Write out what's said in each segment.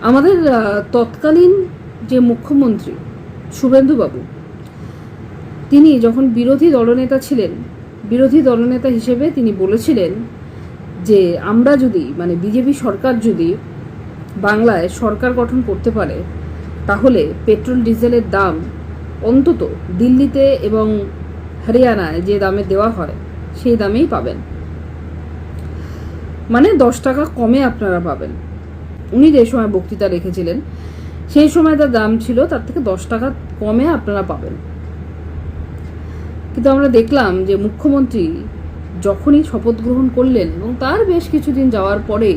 আমাদের তৎকালীন যে মুখ্যমন্ত্রী শুভেন্দুবাবু, তিনি যখন বিরোধী দলনেতা ছিলেন, বিরোধী দলনেতা হিসেবে তিনি বলেছিলেন যে আমরা যদি বিজেপি সরকার যদি বাংলায় সরকার গঠন করতে পারে তাহলে পেট্রোল ডিজেলের দাম অন্তত দিল্লিতে এবং হরিয়ানায় যে দামে দেওয়া হয় সেই দামেই পাবেন, 10 টাকা কমে আপনারা পাবেন। উনি যে সময় বক্তৃতা রেখেছিলেন সেই সময় তার দাম ছিল তার থেকে 10 টাকা কমে আপনারা পাবেন। কিন্তু আমরা দেখলাম যে মুখ্যমন্ত্রী যখনই শপথ গ্রহণ করলেন এবং তার বেশ কিছুদিন যাওয়ার পরে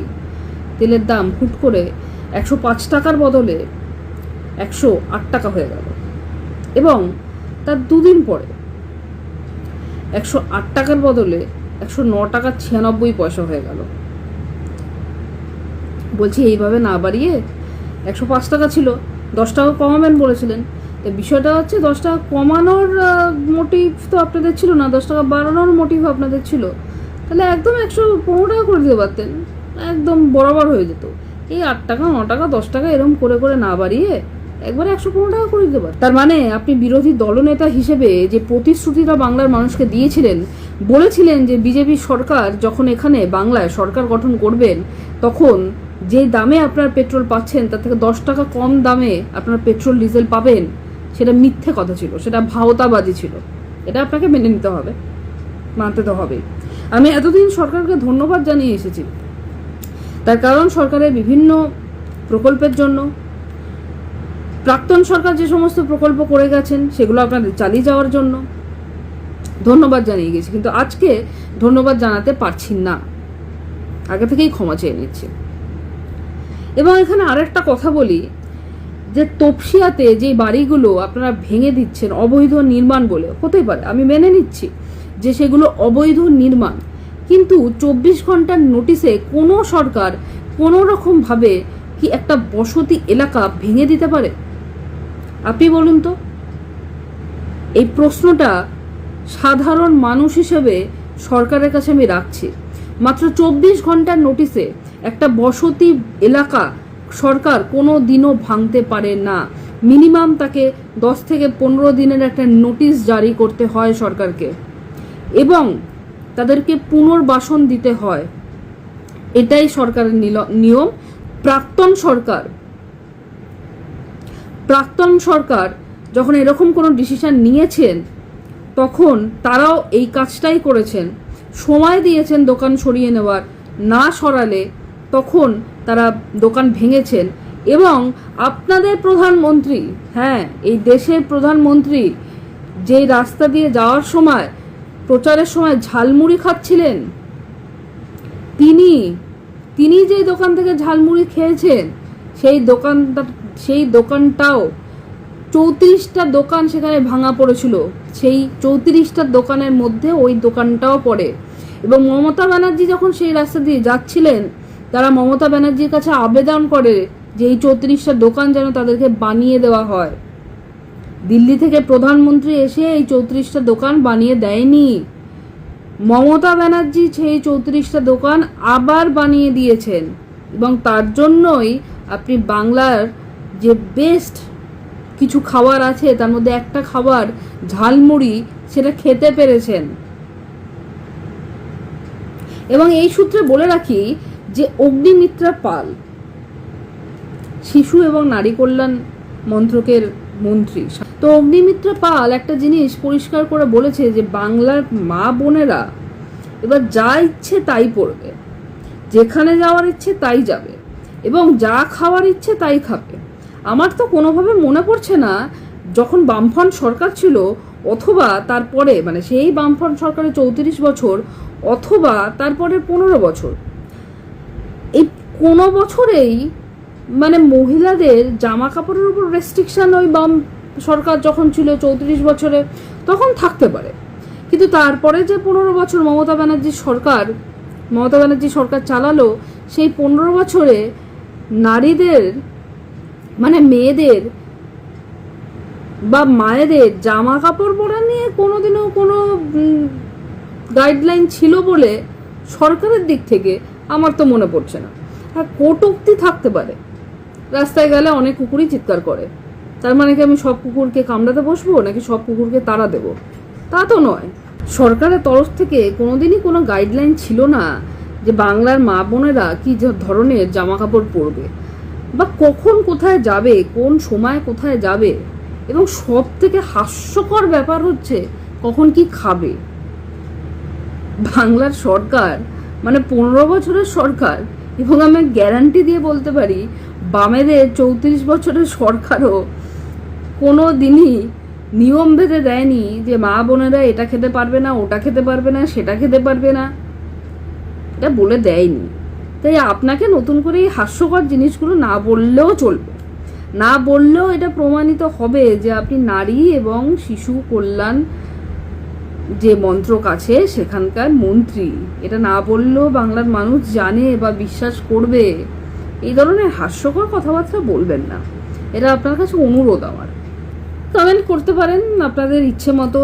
তেলের দাম হুট করে 105 টাকার বদলে 108 টাকা হয়ে গেল এবং তার দুদিন পরে 108 টাকার বদলে 109 টাকা 96 পয়সা হয়ে গেল। বলছি এইভাবে না বাড়িয়ে 105 টাকা ছিল, 10 টাকা কমাবেন বলেছিলেন। তো বিষয়টা হচ্ছে 10 টাকা কমানোর মোটিভ তো আপনাদের ছিল না, 10 টাকা বাড়ানোর মোটিভ আপনাদের ছিল। তাহলে একদম 115 টাকা করে দিতে পারতেন, একদম বরাবর হয়ে যেত। এই 8 টাকা 9 টাকা 10 টাকা এরকম করে করে না বাড়িয়ে একবারে 115 টাকা করে দিতে পারতেন। তার মানে আপনি বিরোধী দলনেতা হিসেবে যে প্রতিশ্রুতিটা বাংলার মানুষকে দিয়েছিলেন, বলেছিলেন যে বিজেপি সরকার যখন এখানে বাংলায় সরকার গঠন করবেন তখন যে দামে আপনার পেট্রোল পাচ্ছেন তার থেকে 10 টাকা কম দামে আপনার পেট্রোল ডিজেল পাবেন, সেটা মিথ্যে কথা ছিল, সেটা ভাওতাবাজি ছিল। এটা আপনাকে মেনে নিতে হবে, মানতে তো হবেই। আমি এতদিন সরকারকে ধন্যবাদ জানিয়ে এসেছি, তার কারণ সরকারের বিভিন্ন প্রকল্পের জন্য প্রাক্তন সরকার যে সমস্ত প্রকল্প করে গেছেন সেগুলো আপনাদের চালিয়ে যাওয়ার জন্য ধন্যবাদ জানিয়ে গেছি। কিন্তু আজকে ধন্যবাদ জানাতে পারছি না, আগে থেকেই ক্ষমা চেয়ে নিচ্ছি। এবং এখানে আরেকটা কথা বলি যে তপসিয়াতে যে বাড়িগুলো আপনারা ভেঙে দিচ্ছেন অবৈধ নির্মাণ বলে, হতেই পারে, আমি মেনে নিচ্ছি যে সেগুলো অবৈধ নির্মাণ, কিন্তু 24 ঘন্টার নোটিশে কোনো সরকার কোনো রকমভাবে কি একটা বসতি এলাকা ভেঙে দিতে পারে? আপনি বলুন তো। এই প্রশ্নটা সাধারণ মানুষ হিসেবে সরকারের কাছে আমি রাখছি। মাত্র 24 ঘন্টার নোটিশে একটা বসতি এলাকা সরকার কোনো দিনও ভাঙতে পারে না। মিনিমাম তাকে 10 থেকে 15 দিনের একটা নোটিশ জারি করতে হয় সরকারকে, এবং তাদেরকে পুনর্বাসন দিতে হয়। এটাই সরকারের নিয়ম। প্রাক্তন সরকার যখন এরকম কোনো ডিসিশন নিয়েছেন তখন তারাও এই কাজটাই করেছেন, সময় দিয়েছেন দোকান সরিয়ে নেওয়ার, না সরালে তখন তারা দোকান ভেঙেছেন। এবং আপনাদের প্রধানমন্ত্রী, হ্যাঁ, এই দেশের প্রধানমন্ত্রী যেই রাস্তা দিয়ে যাওয়ার সময় প্রচারের সময় ঝালমুড়ি খাচ্ছিলেন, তিনি যেই দোকান থেকে ঝালমুড়ি খেয়েছেন সেই দোকানটাও 34টা দোকান সেখানে ভাঙা পড়েছিল, সেই 34টা দোকানের মধ্যে ওই দোকানটাও পড়ে। এবং মমতা ব্যানার্জি যখন সেই রাস্তা দিয়ে যাচ্ছিলেন তারা মমতা ব্যানার্জির কাছে আবেদন করে যে এই 34টা দোকান যেন তাদেরকে বানিয়ে দেওয়া হয়। দিল্লি থেকে প্রধানমন্ত্রী এসে এই 34টা দোকান বানিয়ে দেয়নি, মমতা ব্যানার্জি সেই 34টা দোকান আবার বানিয়ে দিয়েছেন। এবং তার জন্যই আপনি বাংলার যে বেস্ট কিছু খাবার আছে তার মধ্যে একটা খাবার ঝালমুড়ি, সেটা খেতে পেরেছেন। এবং এই সূত্রে বলে রাখি যে অগ্নিমিত্রা পাল শিশু এবং নারী কল্যাণ মন্ত্রকের মন্ত্রী, তো অগ্নিমিত্রা পাল একটা জিনিস পরিষ্কার করে বলেছে যে বাংলার মা বোনেরা এবার যা ইচ্ছে তাই পড়বে, যেখানে যাওয়ার ইচ্ছে তাই যাবে এবং যা খাওয়ার ইচ্ছে তাই খাবে। আমার তো কোনোভাবে মনে পড়ছে না যখন বামফ্রন্ট সরকার ছিল অথবা তারপরে, সেই বামফ্রন্ট সরকারের 34 বছর অথবা তারপরে 15 বছর, এই কোনো বছরেই মহিলাদের জামা কাপড়ের উপর রেস্ট্রিকশন ওই বাম সরকার যখন ছিল 34 বছরে তখন থাকতে পারে। কিন্তু তারপরে যে 15 বছর মমতা ব্যানার্জি সরকার চালালো, সেই 15 বছরে নারীদের মেয়েদের বা মায়েদের জামা কাপড় পরা নিয়ে কোনোদিনও কোনো গাইডলাইন ছিল বলে সরকারের দিক থেকে আমার তো মনে পড়ছে না। আর কটূক্তি থাকতে পারে, রাস্তায় গেলে অনেক কুকুরই চিৎকার করে, তার মানে কি আমি সব কুকুরকে কামড়াতে বসবো নাকি সব কুকুরকে তাড়া দেবো? তা তো নয়। সরকারের তরফ থেকে কোনোদিনই কোনো গাইডলাইন ছিল না যে বাংলার মা বোনেরা কি ধরনের জামা কাপড় পরবে বা কখন কোথায় যাবে, কোন সময় কোথায় যাবে, এবং সব থেকে হাস্যকর ব্যাপার হচ্ছে কখন কি খাবে। বাংলার সরকার মানে 15 বছরের সরকার, এবং আমি গ্যারান্টি দিয়ে বলতে পারি বামেদের 34 বছরের সরকারও কোনো দিনই নিয়ম ভেদে দেয়নি যে মা বোনেরা এটা খেতে পারবে না, ওটা খেতে পারবে না, সেটা খেতে পারবে না, এটা বলে দেয়নি। তাই আপনাকে নতুন করে এই হাস্যকর জিনিসগুলো না বললেও চলবে, না বললেও এটা প্রমাণিত হবে যে আপনি নারী এবং শিশু কল্যাণ যে মন্ত্রক আছে সেখানকার মন্ত্রী। এটা না বললেও বাংলার মানুষ জানে বা বিশ্বাস করবে। এই ধরনের হাস্যকর কথাবার্তা বলবেন না, এটা আপনার কাছে অনুরোধ আমার। কমেন্ট করতে পারেন আপনাদের ইচ্ছে মতো,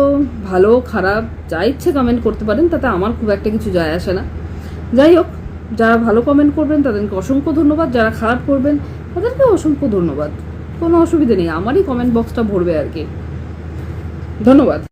ভালো খারাপ যা ইচ্ছে কমেন্ট করতে পারেন, তাতে আমার খুব একটা কিছু যায় আসে না। যাই হোক, যারা ভালো কমেন্ট করবেন তাদেরকে অসংখ্য ধন্যবাদ, যারা খারাপ করবেন তাদেরকে অসংখ্য ধন্যবাদ। কোনো অসুবিধা নেই, আমারই কমেন্ট বক্সটা ভরবে আর কি। ধন্যবাদ।